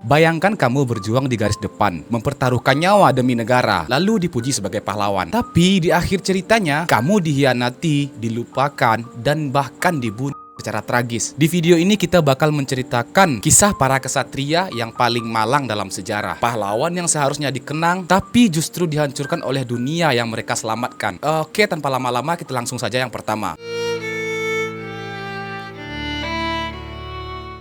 Bayangkan kamu berjuang di garis depan, mempertaruhkan nyawa demi negara, lalu dipuji sebagai pahlawan. Tapi di akhir ceritanya, kamu dihianati, dilupakan, dan bahkan dibunuh secara tragis. Di video ini kita bakal menceritakan kisah para kesatria yang paling malang dalam sejarah. Pahlawan yang seharusnya dikenang, tapi justru dihancurkan oleh dunia yang mereka selamatkan. Oke, tanpa lama-lama kita langsung saja yang pertama.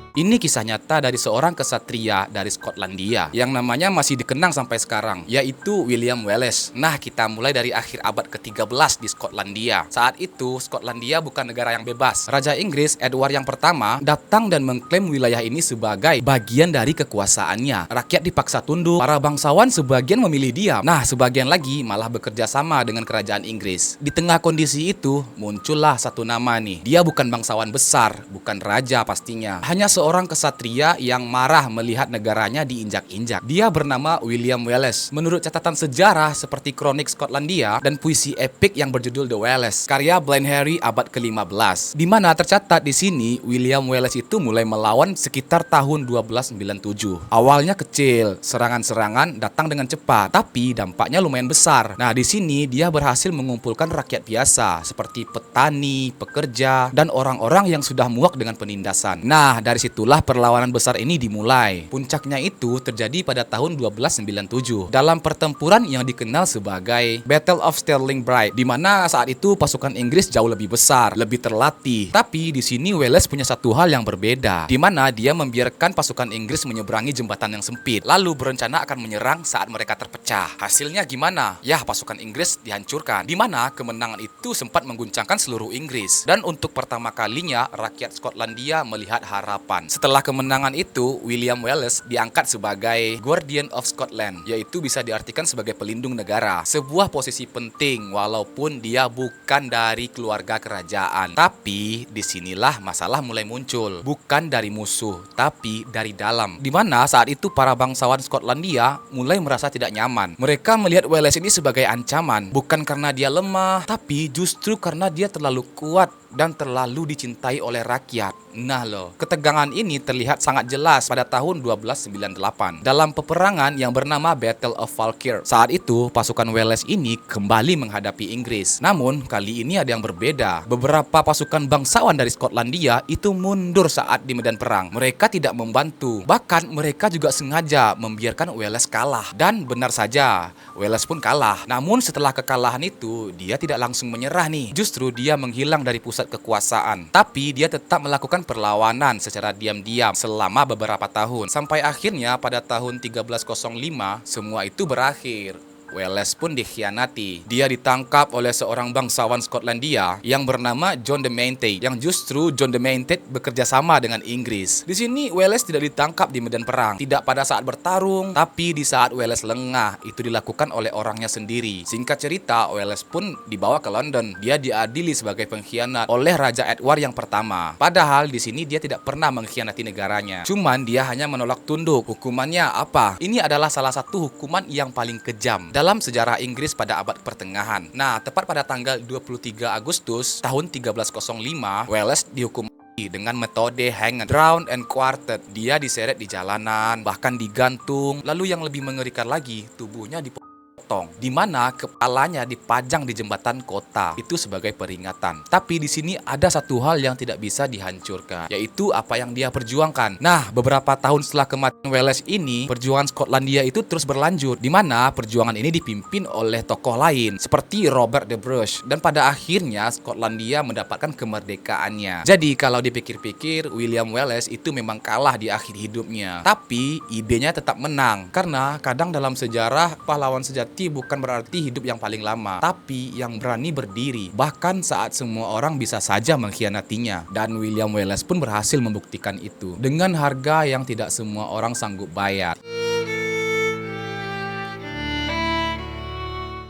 Ini kisah nyata dari seorang kesatria dari Skotlandia yang namanya masih dikenang sampai sekarang, yaitu William Wallace. Nah, kita mulai dari akhir abad ke-13 di Skotlandia. Saat itu, Skotlandia bukan negara yang bebas. Raja Inggris Edward yang pertama datang dan mengklaim wilayah ini sebagai bagian dari kekuasaannya. Rakyat dipaksa tunduk, para bangsawan sebagian memilih diam. Nah, sebagian lagi malah bekerja sama dengan kerajaan Inggris. Di tengah kondisi itu, muncullah satu nama nih. Dia bukan bangsawan besar, bukan raja pastinya. Hanya seorang kesatria yang marah melihat negaranya diinjak-injak. Dia bernama William Wallace. Menurut catatan sejarah seperti kronik Skotlandia dan puisi epik yang berjudul The Wallace, karya Blind Harry abad ke-15, di mana tercatat di sini William Wallace itu mulai melawan sekitar tahun 1297. Awalnya kecil, serangan-serangan datang dengan cepat, tapi dampaknya lumayan besar. Nah, di sini dia berhasil mengumpulkan rakyat biasa seperti petani, pekerja, dan orang-orang yang sudah muak dengan penindasan. Nah, dari itulah perlawanan besar ini dimulai. Puncaknya itu terjadi pada tahun 1297 dalam pertempuran yang dikenal sebagai Battle of Stirling Bridge, di mana saat itu pasukan Inggris jauh lebih besar, lebih terlatih. Tapi di sini Wallace punya satu hal yang berbeda, di mana dia membiarkan pasukan Inggris menyeberangi jembatan yang sempit, lalu berencana akan menyerang saat mereka terpecah. Hasilnya gimana? Yah, pasukan Inggris dihancurkan, di mana kemenangan itu sempat mengguncangkan seluruh Inggris. Dan untuk pertama kalinya rakyat Skotlandia melihat harapan. Setelah kemenangan itu, William Wallace diangkat sebagai Guardian of Scotland, yaitu bisa diartikan sebagai pelindung negara. Sebuah posisi penting walaupun dia bukan dari keluarga kerajaan. Tapi disinilah masalah mulai muncul. Bukan dari musuh, tapi dari dalam. Dimana saat itu para bangsawan Skotlandia mulai merasa tidak nyaman. Mereka melihat Wallace ini sebagai ancaman, bukan karena dia lemah, tapi justru karena dia terlalu kuat dan terlalu dicintai oleh rakyat. Nah loh, ketegangan ini terlihat sangat jelas pada tahun 1298 dalam peperangan yang bernama Battle of Falkirk. Saat itu, pasukan Wallace ini kembali menghadapi Inggris. Namun, kali ini ada yang berbeda. Beberapa pasukan bangsawan dari Skotlandia itu mundur saat di medan perang. Mereka tidak membantu. Bahkan, mereka juga sengaja membiarkan Wallace kalah. Dan benar saja, Wallace pun kalah. Namun, setelah kekalahan itu, dia tidak langsung menyerah nih. Justru dia menghilang dari pusat kekuasaan. Tapi dia tetap melakukan perlawanan secara diam-diam selama beberapa tahun. Sampai akhirnya pada tahun 1305 semua itu berakhir. Wallace pun dikhianati. Dia ditangkap oleh seorang bangsawan Skotlandia yang bernama John de Menteith, yang justru John de Menteith bekerja sama dengan Inggris. Di sini Wallace tidak ditangkap di medan perang, tidak pada saat bertarung, tapi di saat Wallace lengah. Itu dilakukan oleh orangnya sendiri. Singkat cerita, Wallace pun dibawa ke London. Dia diadili sebagai pengkhianat oleh Raja Edward yang pertama. Padahal di sini dia tidak pernah mengkhianati negaranya. Cuman dia hanya menolak tunduk. Hukumannya apa? Ini adalah salah satu hukuman yang paling kejam dalam sejarah Inggris pada abad pertengahan. Nah, tepat pada tanggal 23 Agustus tahun 1305, Wallace dihukum dengan metode hanged, drowned, and quartered. Dia diseret di jalanan, bahkan digantung. Lalu yang lebih mengerikan lagi, tubuhnya dipotong, di mana kepalanya dipajang di jembatan kota. Itu sebagai peringatan. Tapi di sini ada satu hal yang tidak bisa dihancurkan, yaitu apa yang dia perjuangkan. Nah, beberapa tahun setelah kematian Wallace ini, perjuangan Skotlandia itu terus berlanjut, di mana perjuangan ini dipimpin oleh tokoh lain seperti Robert the Bruce. Dan pada akhirnya Skotlandia mendapatkan kemerdekaannya. Jadi kalau dipikir-pikir, William Wallace itu memang kalah di akhir hidupnya. Tapi idenya tetap menang, karena kadang dalam sejarah pahlawan sejati bukan berarti hidup yang paling lama, tapi yang berani berdiri, bahkan saat semua orang bisa saja mengkhianatinya. Dan William Wallace pun berhasil membuktikan itu dengan harga yang tidak semua orang sanggup bayar.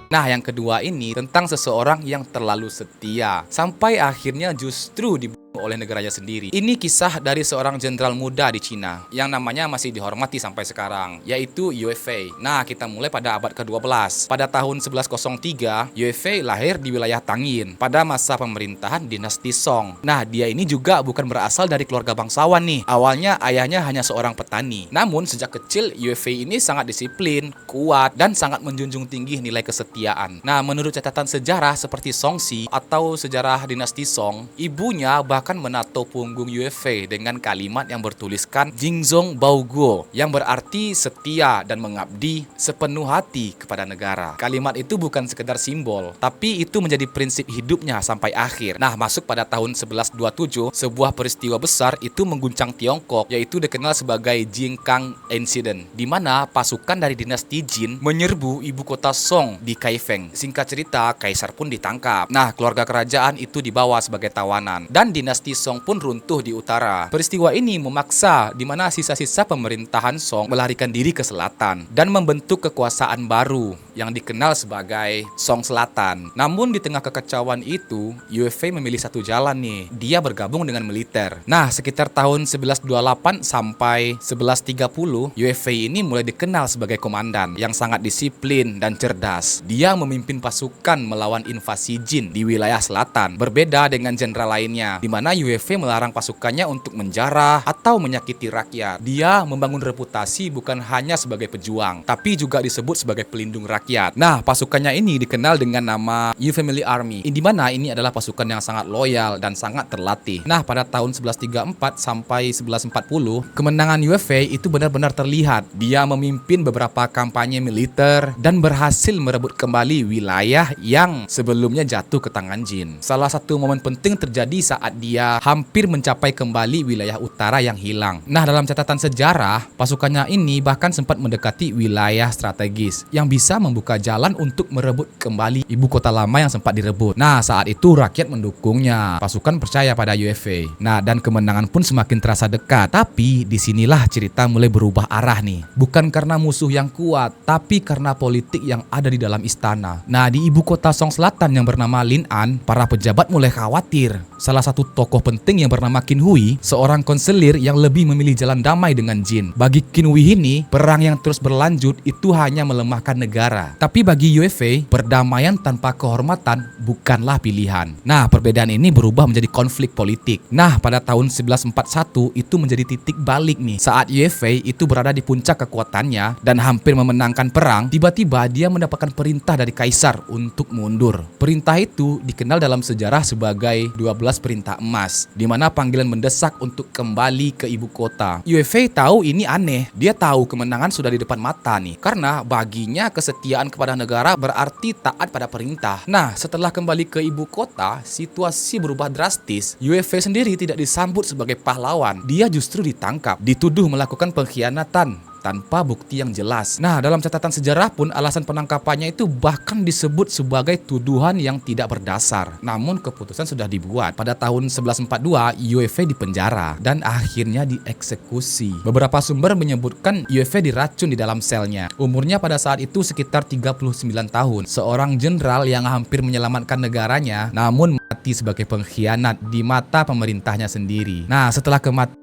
Nah, yang kedua ini tentang seseorang yang terlalu setia, sampai akhirnya justru oleh negaranya sendiri. Ini kisah dari seorang jenderal muda di Cina yang namanya masih dihormati sampai sekarang, yaitu Yue Fei. Nah, kita mulai pada abad ke-12. Pada tahun 1103, Yue Fei lahir di wilayah Tangyin pada masa pemerintahan dinasti Song. Nah, dia ini juga bukan berasal dari keluarga bangsawan nih. Awalnya ayahnya hanya seorang petani. Namun sejak kecil Yue Fei ini sangat disiplin, kuat, dan sangat menjunjung tinggi nilai kesetiaan. Nah, menurut catatan sejarah seperti Songxi atau sejarah dinasti Song, ibunya bahkan menato punggung Yue Fei dengan kalimat yang bertuliskan Jingzong Baoguo, yang berarti setia dan mengabdi sepenuh hati kepada negara. Kalimat itu bukan sekedar simbol, tapi itu menjadi prinsip hidupnya sampai akhir. Nah, masuk pada tahun 1127, sebuah peristiwa besar itu mengguncang Tiongkok, yaitu dikenal sebagai Jingkang Incident, di mana pasukan dari dinasti Jin menyerbu ibu kota Song di Kaifeng. Singkat cerita, kaisar pun ditangkap. Nah, keluarga kerajaan itu dibawa sebagai tawanan, dan dinasti Song pun runtuh di utara. Peristiwa ini memaksa di mana sisa-sisa pemerintahan Song melarikan diri ke selatan dan membentuk kekuasaan baru yang dikenal sebagai Song Selatan. Namun di tengah kekacauan itu, Yue Fei memilih satu jalan nih. Dia bergabung dengan militer. Nah, sekitar tahun 1128 sampai 1130, Yue Fei ini mulai dikenal sebagai komandan yang sangat disiplin dan cerdas. Dia memimpin pasukan melawan invasi Jin di wilayah selatan, berbeda dengan jenderal lainnya, di mana Yue Fei melarang pasukannya untuk menjarah atau menyakiti rakyat. Dia membangun reputasi bukan hanya sebagai pejuang, tapi juga disebut sebagai pelindung rakyat. Nah, pasukannya ini dikenal dengan nama Yu Family Army, di mana ini adalah pasukan yang sangat loyal dan sangat terlatih. Nah, pada tahun 1134 sampai 1140, kemenangan Yue Fei itu benar-benar terlihat. Dia memimpin beberapa kampanye militer dan berhasil merebut kembali wilayah yang sebelumnya jatuh ke tangan Jin. Salah satu momen penting terjadi saat dia hampir mencapai kembali wilayah utara yang hilang. Nah, dalam catatan sejarah, pasukannya ini bahkan sempat mendekati wilayah strategis yang bisa membuka jalan untuk merebut kembali ibu kota lama yang sempat direbut. Nah, saat itu rakyat mendukungnya. Pasukan percaya pada Yue Fei. Nah, dan kemenangan pun semakin terasa dekat. Tapi disinilah cerita mulai berubah arah nih. Bukan karena musuh yang kuat, tapi karena politik yang ada di dalam istana. Nah, di ibu kota Song Selatan yang bernama Lin An, para pejabat mulai khawatir. Salah satu tokoh penting yang bernama Qin Hui, seorang konselir yang lebih memilih jalan damai dengan Jin. Bagi Qin Hui ini, perang yang terus berlanjut itu hanya melemahkan negara. Tapi bagi Yue Fei, perdamaian tanpa kehormatan bukanlah pilihan. Nah, perbedaan ini berubah menjadi konflik politik. Nah, pada tahun 1141 itu menjadi titik balik nih. Saat Yue Fei itu berada di puncak kekuatannya dan hampir memenangkan perang, tiba-tiba dia mendapatkan perintah dari kaisar untuk mundur. Perintah itu dikenal dalam sejarah sebagai 12 perintah emas, di mana panggilan mendesak untuk kembali ke ibu kota. Yue Fei tahu ini aneh. Dia tahu kemenangan sudah di depan mata nih, karena baginya kesetiaan kepada negara berarti taat pada perintah. Nah, setelah kembali ke ibu kota, situasi berubah drastis. Yue Fei sendiri tidak disambut sebagai pahlawan. Dia justru ditangkap, dituduh melakukan pengkhianatan tanpa bukti yang jelas. Nah, dalam catatan sejarah pun alasan penangkapannya itu bahkan disebut sebagai tuduhan yang tidak berdasar. Namun keputusan sudah dibuat. Pada tahun 1142, Yue Fei dipenjara dan akhirnya dieksekusi. Beberapa sumber menyebutkan Yue Fei diracun di dalam selnya. Umurnya pada saat itu sekitar 39 tahun. Seorang jenderal yang hampir menyelamatkan negaranya, namun mati sebagai pengkhianat di mata pemerintahnya sendiri. Nah, setelah kematian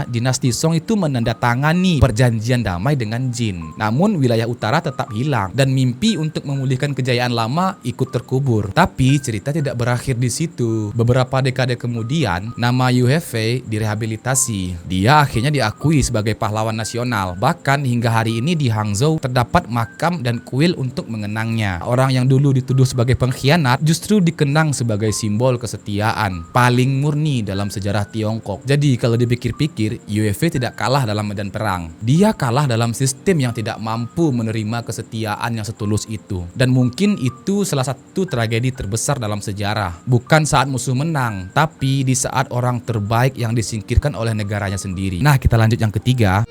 dinasti Song itu menandatangani perjanjian damai dengan Jin. Namun wilayah utara tetap hilang dan mimpi untuk memulihkan kejayaan lama ikut terkubur. Tapi cerita tidak berakhir di situ. Beberapa dekade kemudian, nama Yue Fei direhabilitasi. Dia akhirnya diakui sebagai pahlawan nasional. Bahkan hingga hari ini di Hangzhou terdapat makam dan kuil untuk mengenangnya. Orang yang dulu dituduh sebagai pengkhianat justru dikenang sebagai simbol kesetiaan paling murni dalam sejarah Tiongkok. Jadi kalau dipikir-pikir, Yue Fei tidak kalah dalam medan perang. Dia kalah dalam sistem yang tidak mampu menerima kesetiaan yang setulus itu. Dan mungkin itu salah satu tragedi terbesar dalam sejarah. Bukan saat musuh menang, tapi di saat orang terbaik yang disingkirkan oleh negaranya sendiri. Nah, kita lanjut yang ketiga.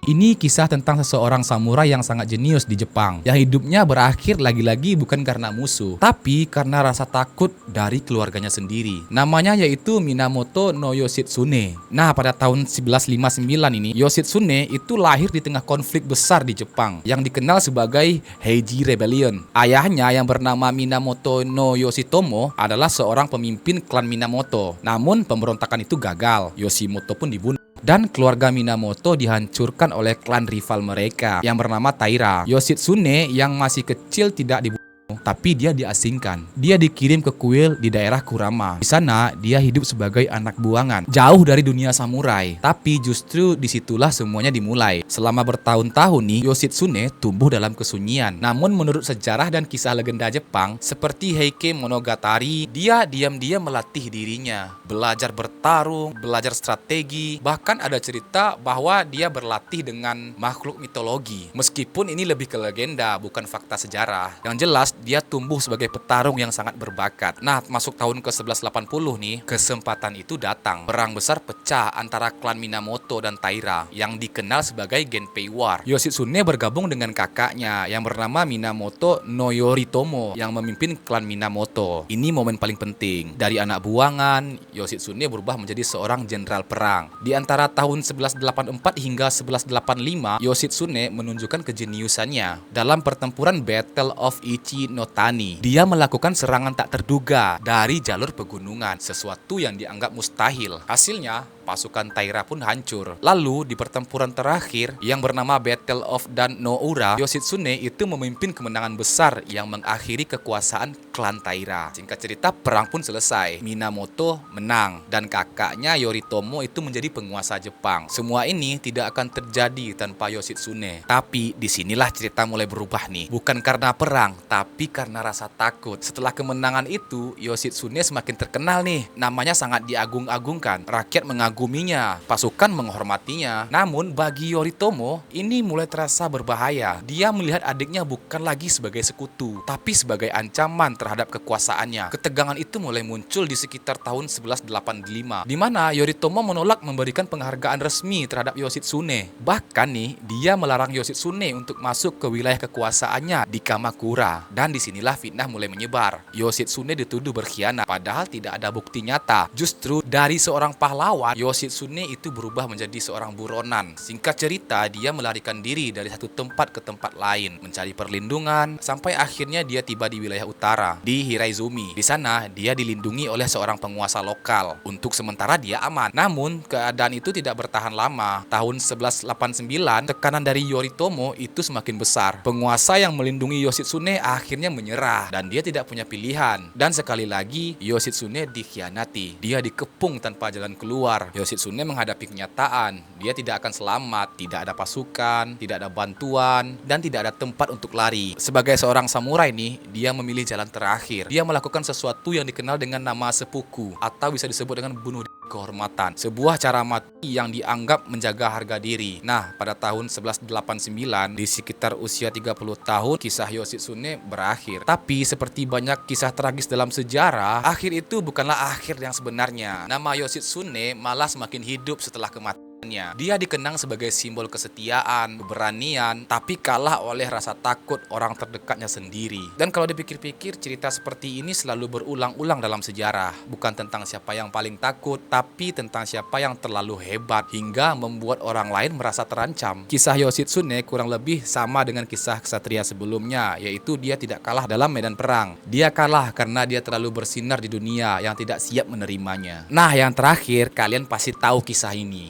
Ini kisah tentang seseorang samurai yang sangat jenius di Jepang, yang hidupnya berakhir lagi-lagi bukan karena musuh, tapi karena rasa takut dari keluarganya sendiri. Namanya yaitu Minamoto no Yoshitsune. Nah, pada tahun 1159 ini, Yoshitsune itu lahir di tengah konflik besar di Jepang, yang dikenal sebagai Heiji Rebellion. Ayahnya yang bernama Minamoto no Yoshitomo adalah seorang pemimpin klan Minamoto. Namun, pemberontakan itu gagal. Yoshimoto pun dibunuh. Dan keluarga Minamoto dihancurkan oleh klan rival mereka yang bernama Taira. Yoshitsune yang masih kecil tidak dibunuh, tapi dia diasingkan. Dia dikirim ke kuil di daerah Kurama. Di sana dia hidup sebagai anak buangan, jauh dari dunia samurai. Tapi justru disitulah semuanya dimulai. Selama bertahun-tahun nih, Yoshitsune tumbuh dalam kesunyian. Namun menurut sejarah dan kisah legenda Jepang, seperti Heike Monogatari, dia diam-diam melatih dirinya, belajar bertarung, belajar strategi. Bahkan ada cerita bahwa dia berlatih dengan makhluk mitologi. Meskipun ini lebih ke legenda, bukan fakta sejarah. Yang jelas, dia tumbuh sebagai petarung yang sangat berbakat. Nah, masuk tahun ke 1180 nih, kesempatan itu datang. Perang besar pecah antara klan Minamoto dan Taira yang dikenal sebagai Genpei War. Yoshitsune bergabung dengan kakaknya yang bernama Minamoto no Yoritomo yang memimpin klan Minamoto. Ini momen paling penting. Dari anak buangan, Yoshitsune berubah menjadi seorang jenderal perang. Di antara tahun 1184 hingga 1185, Yoshitsune menunjukkan kejeniusannya dalam pertempuran Battle of Ichi no Tani. Dia melakukan serangan tak terduga dari jalur pegunungan, sesuatu yang dianggap mustahil. Hasilnya, pasukan Taira pun hancur. Lalu, di pertempuran terakhir yang bernama Battle of Dan no Ura, Yoshitsune itu memimpin kemenangan besar yang mengakhiri kekuasaan klan Taira. Singkat cerita, perang pun selesai. Minamoto menang dan kakaknya Yoritomo itu menjadi penguasa Jepang. Semua ini tidak akan terjadi tanpa Yoshitsune. Tapi disinilah cerita mulai berubah nih. Bukan karena perang, tapi karena rasa takut. Setelah kemenangan itu, Yoshitsune semakin terkenal nih. Namanya sangat diagung-agungkan. Rakyat mengaguminya, pasukan menghormatinya. Namun bagi Yoritomo, ini mulai terasa berbahaya. Dia melihat adiknya bukan lagi sebagai sekutu, tapi sebagai ancaman terhadap kekuasaannya. Ketegangan itu mulai muncul di sekitar tahun 1185, di mana Yoritomo menolak memberikan penghargaan resmi terhadap Yoshitsune. Bahkan nih, dia melarang Yoshitsune untuk masuk ke wilayah kekuasaannya di Kamakura. Dan disinilah fitnah mulai menyebar. Yoshitsune dituduh berkhianat, padahal tidak ada bukti nyata. Justru dari seorang pahlawan, Yoshitsune itu berubah menjadi seorang buronan. Singkat cerita, dia melarikan diri dari satu tempat ke tempat lain, mencari perlindungan, sampai akhirnya dia tiba di wilayah utara, di Hiraizumi. Di sana, dia dilindungi oleh seorang penguasa lokal. Untuk sementara dia aman. Namun, keadaan itu tidak bertahan lama. Tahun 1189, tekanan dari Yoritomo itu semakin besar. Penguasa yang melindungi Yoshitsune akhirnya menyerah, dan dia tidak punya pilihan. Dan sekali lagi, Yoshitsune dikhianati. Dia dikepung tanpa jalan keluar. Yoshitsune menghadapi kenyataan, dia tidak akan selamat, tidak ada pasukan, tidak ada bantuan, dan tidak ada tempat untuk lari. Sebagai seorang samurai nih, dia memilih jalan terakhir. Dia melakukan sesuatu yang dikenal dengan nama seppuku, atau bisa disebut dengan bunuh kehormatan. Sebuah cara mati yang dianggap menjaga harga diri. Nah, pada tahun 1189, di sekitar usia 30 tahun, kisah Yoshitsune berakhir. Tapi seperti banyak kisah tragis dalam sejarah, akhir itu bukanlah akhir yang sebenarnya. Nama Yoshitsune malah semakin hidup setelah kematiannya. Dia dikenang sebagai simbol kesetiaan, keberanian, tapi kalah oleh rasa takut orang terdekatnya sendiri. Dan kalau dipikir-pikir, cerita seperti ini selalu berulang-ulang dalam sejarah. Bukan tentang siapa yang paling takut, tapi tentang siapa yang terlalu hebat hingga membuat orang lain merasa terancam. Kisah Yoshitsune kurang lebih sama dengan kisah ksatria sebelumnya, yaitu dia tidak kalah dalam medan perang. Dia kalah karena dia terlalu bersinar di dunia yang tidak siap menerimanya. Nah, yang terakhir, kalian pasti tahu kisah ini.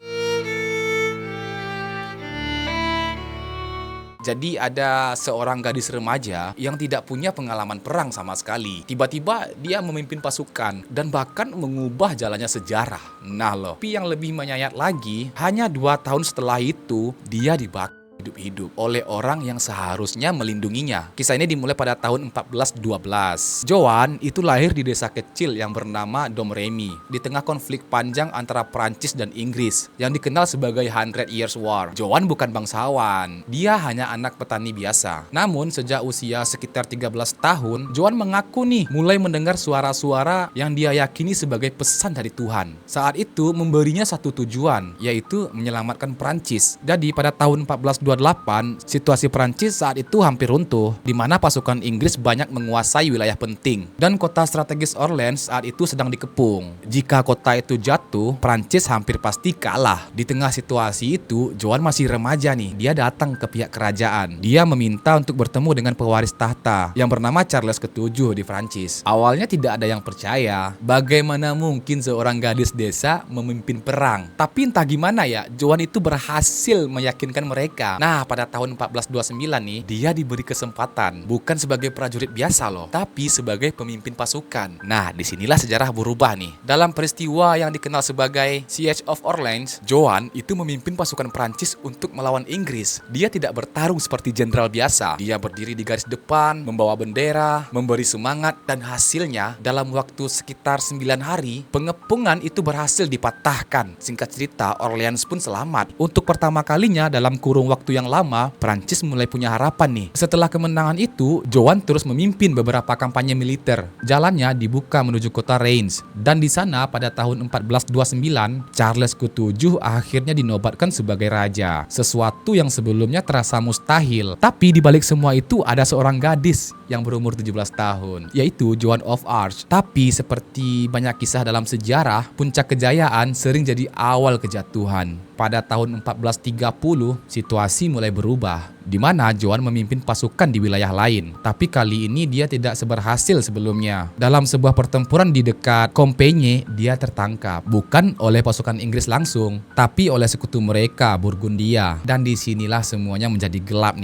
Jadi ada seorang gadis remaja yang tidak punya pengalaman perang sama sekali. Tiba-tiba dia memimpin pasukan dan bahkan mengubah jalannya sejarah. Nah loh, tapi yang lebih menyayat lagi, hanya 2 tahun setelah itu dia dibakar hidup-hidup oleh orang yang seharusnya melindunginya. Kisah ini dimulai pada tahun 1412. Joan itu lahir di desa kecil yang bernama Domremy di tengah konflik panjang antara Prancis dan Inggris yang dikenal sebagai Hundred Years War. Joan bukan bangsawan, dia hanya anak petani biasa. Namun sejak usia sekitar 13 tahun, Joan mengaku mulai mendengar suara-suara yang dia yakini sebagai pesan dari Tuhan. Saat itu memberinya satu tujuan, yaitu menyelamatkan Prancis. Jadi pada tahun 1428, situasi Prancis saat itu hampir runtuh, di mana pasukan Inggris banyak menguasai wilayah penting. Dan kota strategis Orleans saat itu sedang dikepung. Jika kota itu jatuh, Prancis hampir pasti kalah. Di tengah situasi itu, Joan masih remaja Dia datang ke pihak kerajaan. Dia meminta untuk bertemu dengan pewaris tahta yang bernama Charles ke-7 di Prancis. Awalnya tidak ada yang percaya. Bagaimana mungkin seorang gadis desa memimpin perang? Tapi entah gimana ya, Joan itu berhasil meyakinkan mereka. Nah, pada tahun 1429 dia diberi kesempatan. Bukan sebagai prajurit biasa loh, tapi sebagai pemimpin pasukan. Nah, disinilah sejarah berubah Dalam peristiwa yang dikenal sebagai Siege of Orleans, Joan itu memimpin pasukan Prancis untuk melawan Inggris. Dia tidak bertarung seperti jenderal biasa. Dia berdiri di garis depan, membawa bendera, memberi semangat, dan hasilnya dalam waktu sekitar 9 hari, pengepungan itu berhasil dipatahkan. Singkat cerita, Orleans pun selamat. Untuk pertama kalinya dalam kurung waktu yang lama, Prancis mulai punya harapan Setelah kemenangan itu, Joan terus memimpin beberapa kampanye militer. Jalannya dibuka menuju kota Reims, dan di sana pada tahun 1429, Charles ke-7 akhirnya dinobatkan sebagai raja. Sesuatu yang sebelumnya terasa mustahil. Tapi di balik semua itu ada seorang gadis yang berumur 17 tahun, yaitu Joan of Arc. Tapi seperti banyak kisah dalam sejarah, puncak kejayaan sering jadi awal kejatuhan. Pada tahun 1430, situasi mulai berubah, di mana Joan memimpin pasukan di wilayah lain. Tapi kali ini dia tidak seberhasil sebelumnya. Dalam sebuah pertempuran di dekat Compiègne, dia tertangkap. Bukan oleh pasukan Inggris langsung, tapi oleh sekutu mereka, Burgundia. Dan disinilah semuanya menjadi gelap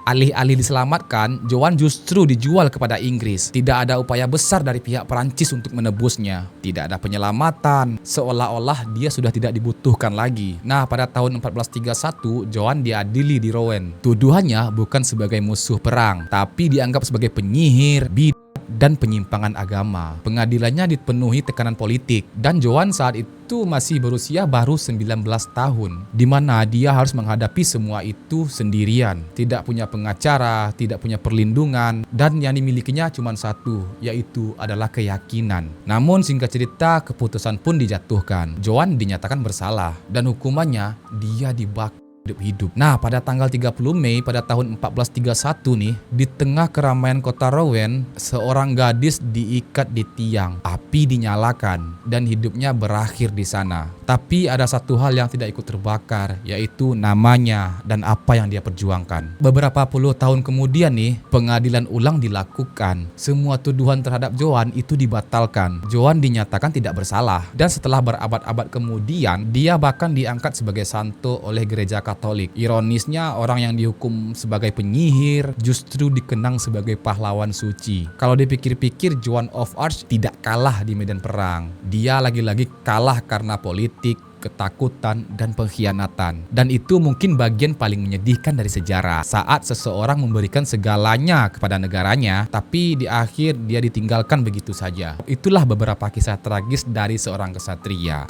Alih-alih diselamatkan, Joan justru dijual kepada Inggris. Tidak ada upaya besar dari pihak Prancis untuk menebusnya. Tidak ada penyelamatan, seolah-olah dia sudah tidak dibutuhkan lagi. Nah, pada tahun 1431, Joan diadili di Rouen. Tuduhannya bukan sebagai musuh perang, tapi dianggap sebagai penyihir, dan penyimpangan agama. Pengadilannya dipenuhi tekanan politik, dan Joan saat itu masih berusia baru 19 tahun, di mana dia harus menghadapi semua itu sendirian, tidak punya pengacara, tidak punya perlindungan, dan yang dimilikinya cuma satu, yaitu adalah keyakinan. Namun singkat cerita, keputusan pun dijatuhkan. Joan dinyatakan bersalah, dan hukumannya dia dibakar hidup-hidup. Nah, pada tanggal 30 Mei pada tahun 1431 di tengah keramaian kota Rouen, seorang gadis diikat di tiang. Api dinyalakan dan hidupnya berakhir di sana. Tapi ada satu hal yang tidak ikut terbakar, yaitu namanya dan apa yang dia perjuangkan. Beberapa puluh tahun kemudian pengadilan ulang dilakukan. Semua tuduhan terhadap Joan itu dibatalkan. Joan dinyatakan tidak bersalah, dan setelah berabad-abad kemudian, dia bahkan diangkat sebagai santo oleh gereja Katolik. Ironisnya, orang yang dihukum sebagai penyihir justru dikenang sebagai pahlawan suci. Kalau dipikir-pikir, Joan of Arc tidak kalah di medan perang. Dia lagi-lagi kalah karena politik, ketakutan, dan pengkhianatan. Dan itu mungkin bagian paling menyedihkan dari sejarah. Saat seseorang memberikan segalanya kepada negaranya, tapi di akhir dia ditinggalkan begitu saja. Itulah beberapa kisah tragis dari seorang kesatria.